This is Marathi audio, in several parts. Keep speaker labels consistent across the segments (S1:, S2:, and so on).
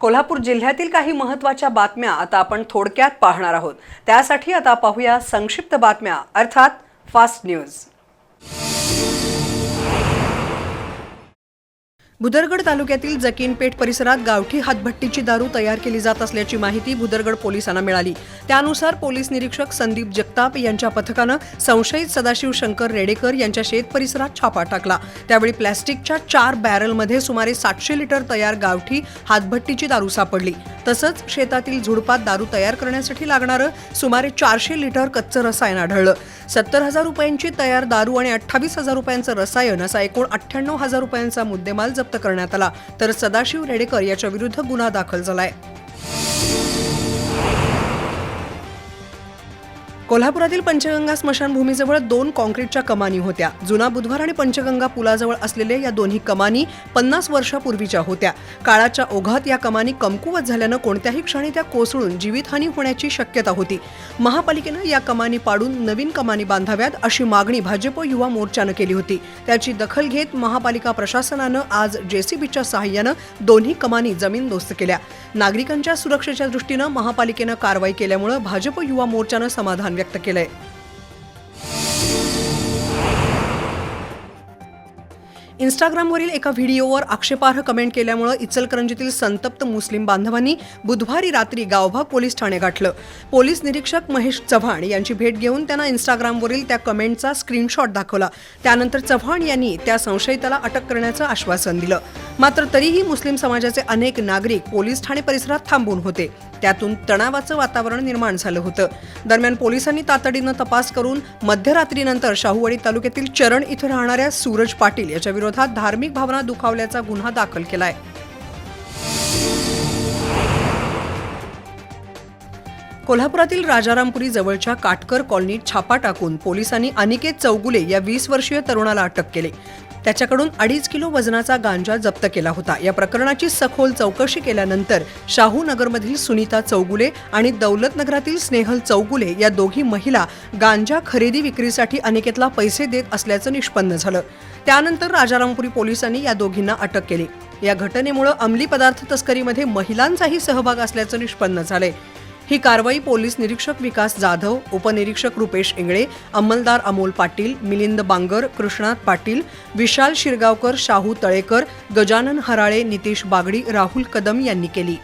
S1: कोल्हापूर जिल्ह्यातील काही महत्त्वाच्या बातम्या आता आपण थोडक्यात पाहणार आहोत। त्यासाठी आता पाहूया संक्षिप्त बातम्या अर्थात फास्ट न्यूज। भुदरगड तालुक्यातील जकीनपेठ परिसरात गावठी हातभट्टीची दारू तयार केली जात असल्याची माहिती भुदरगड पोलिसांना मिळाली। त्यानुसार पोलीस निरीक्षक संदीप जगताप यांच्या पथकानं संशयित सदाशिव शंकर रेडेकर यांच्या शेत परिसरात छापा टाकला। त्यावेळी प्लास्टिकच्या 4 बॅरलमध्ये सुमारे 700 लिटर तयार गावठी हातभट्टीची दारू सापडली। तसंच शेतातील झुडपात दारू तयार करण्यासाठी लागणारं सुमारे 400 लिटर कच्चं रसायन आढळलं। 70,000 रुपयांची तयार दारू आणि 28,000 रुपयांचं रसायन असा एकूण 98,000 रुपयांचा मुद्देमाल जप्त करण्यात आला। तर सदाशिव रेडेकर याच्या विरुद्ध गुन्हा दाखल झालाय। कोल्हापुरातील पंचगंगा स्मशानभूमीजवळ 2 काँक्रीटच्या कमानी होत्या। जुना बुधवार आणि पंचगंगा पुलाजवळ असलेल्या या दोन्ही कमानी 50 वर्षापूर्वीच्या होत्या। काळाच्या ओघात या कमानी कमकुवत झाल्यानं कोणत्याही क्षणी त्या कोसळून जीवितहानी होण्याची शक्यता होती। महापालिकेनं या कमानी पाडून नवीन कमानी बांधाव्यात अशी मागणी भाजप युवा मोर्चानं केली होती। त्याची दखल घेत महापालिका प्रशासनानं आज जेसीबीच्या सहाय्यानं दोन्ही कमानी जमीनदोस्त केल्या। नागरिकांच्या सुरक्षेच्या दृष्टीनं महापालिकेनं कारवाई केल्यामुळे भाजप युवा मोर्चानं समाधान व्यक्त केलंय। इंस्टाग्रामवरील एका व्हिडिओवर आक्षेपार्ह कमेंट केल्यामुळे इचलकरंजीतील संतप्त मुस्लिम बांधवांनी बुधवारी रात्री गावभाग पोलीस ठाणे गाठलं। पोलीस निरीक्षक महेश चव्हाण यांची भेट घेऊन त्यांना इंस्टाग्रामवरील त्या कमेंटचा स्क्रीनशॉट दाखवला। त्यानंतर चव्हाण यांनी त्या संशयिताला अटक करण्याचं आश्वासन दिलं। मात्र तरीही मुस्लिम समाजाचे अनेक नागरिक पोलीस ठाणे परिसरात थांबून होते। त्यातून तणावाचं वातावरण निर्माण झालं होतं। दरम्यान पोलिसांनी तातडीनं तपास करून मध्यरात्रीनंतर शाहूवाडी तालुक्यातील चरण इथं राहणाऱ्या सूरज पाटील याच्या विरोधात धार्मिक भावना दुखावल्याचा गुन्हा दाखल केलाय। कोल्हापुरातील राजारामपुरी जवळच्या काटकर कॉलनीत छापा टाकून पोलिसांनी अनिकेत चौगुले या 20 वर्षीय तरुणाला अटक केली। त्याच्याकडून 2.5 किलो वजनाचा गांजा जप्त केला होता। या प्रकरणाची सखोल चौकशी केल्यानंतर शाहू नगरमधील सुनीता चौगुले आणि दौलतनगरातील स्नेहल चौगुले या दोघी महिला गांजा खरेदी विक्रीसाठी अनिकेतला पैसे देत असल्याचं निष्पन्न झालं। त्यानंतर राजारामपुरी पोलिसांनी या दोघींना अटक केली। या घटनेमुळे अंमली पदार्थ तस्करीमध्ये महिलांचाही सहभाग असल्याचं निष्पन्न झालंय। ही कारवाई पोलीस निरीक्षक विकास जाधव, उपनिरीक्षक रुपेश इंगळे, अंमलदार अमोल पाटील, मिलिंद बांगर, कृष्णात पाटील, विशाल शिरगावकर, शाहू तळेकर, गजानन हराळे, नितीश बागडी, राहुल कदम यांनी केली।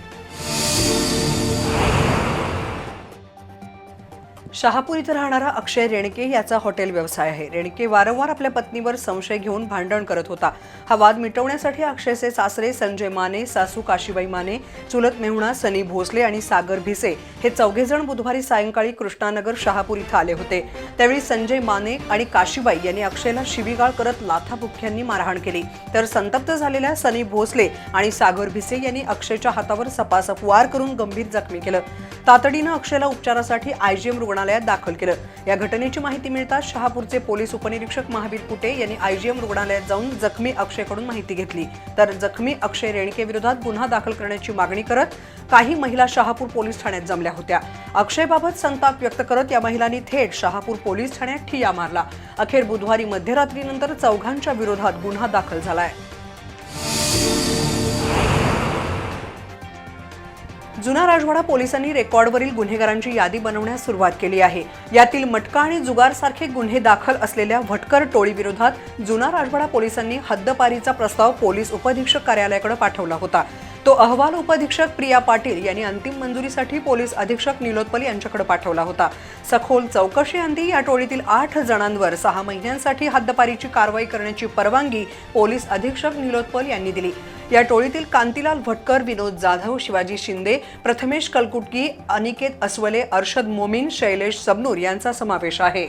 S1: शहापूर इथं राहणारा अक्षय रेणके याचा हॉटेल व्यवसाय आहे। रेणके वारंवार आपल्या पत्नीवर संशय घेऊन भांडण करत होता। हा वाद मिटवण्यासाठी अक्षयचे सासरे संजय माने, सासू काशीबाई माने, चुलत मेहुणा सनी भोसले आणि सागर भिसे हे चौघेजण बुधवारी सायंकाळी कृष्णानगर शहापूर इथं आले होते। त्यावेळी संजय माने आणि काशीबाई यांनी अक्षयला शिवीगाळ करत लाथाबुक्क्यांनी मारहाण केली। तर संतप्त झालेल्या सनी भोसले आणि सागर भिसे यांनी अक्षयच्या हातावर सपासप वार करून गंभीर जखमी केलं। तातडीनं अक्षयला उपचारासाठी आयजीएम रुग्णालयात दाखल केलं। या घटनेची माहिती मिळताच शहापूरचे पोलीस उपनिरीक्षक महावीर कुटे यांनी आयजीएम रुग्णालयात जाऊन जखमी अक्षयकडून माहिती घेतली। तर जखमी अक्षय रेणके विरोधात गुन्हा दाखल करण्याची मागणी करत काही महिला शहापूर पोलीस ठाण्यात जमल्या होत्या। अक्षयबाबत संताप व्यक्त करत या महिलांनी थेट शहापूर पोलीस ठाण्यात ठिय्या मारला। अखेर बुधवारी मध्यरात्रीनंतर चौघांच्या विरोधात गुन्हा दाखल झालाय। जुना राजवाडा पोलिसांनी रेकॉर्डवरील गुन्हेगारांची यादी बनवण्यास सुरुवात केली आहे। यातील मटका आणि जुगारसारखे गुन्हे दाखल असलेल्या भटकर टोळीविरोधात जुना राजवाडा पोलिसांनी हद्दपारीचा प्रस्ताव पोलीस उपअधीक्षक कार्यालयाकडे पाठवला होता। तो अहवाल उपअधीक्षक प्रिया पाटील यांनी अंतिम मंजुरीसाठी पोलीस अधीक्षक निलोत्पल यांच्याकडे पाठवला होता। सखोल चौकशीअंती या टोळीतील 8 जणांवर 6 महिन्यांसाठी हद्दपारीची कारवाई करण्याची परवानगी पोलीस अधीक्षक निलोत्पल यांनी दिली। या टोळीतील कांतीलाल भटकर, विनोद जाधव, शिवाजी शिंदे, प्रथमेश कलकुटकी, अनिकेत अस्वले, अर्शद मोमीन, शैलेश सबनूर यांचा समावेश आहे।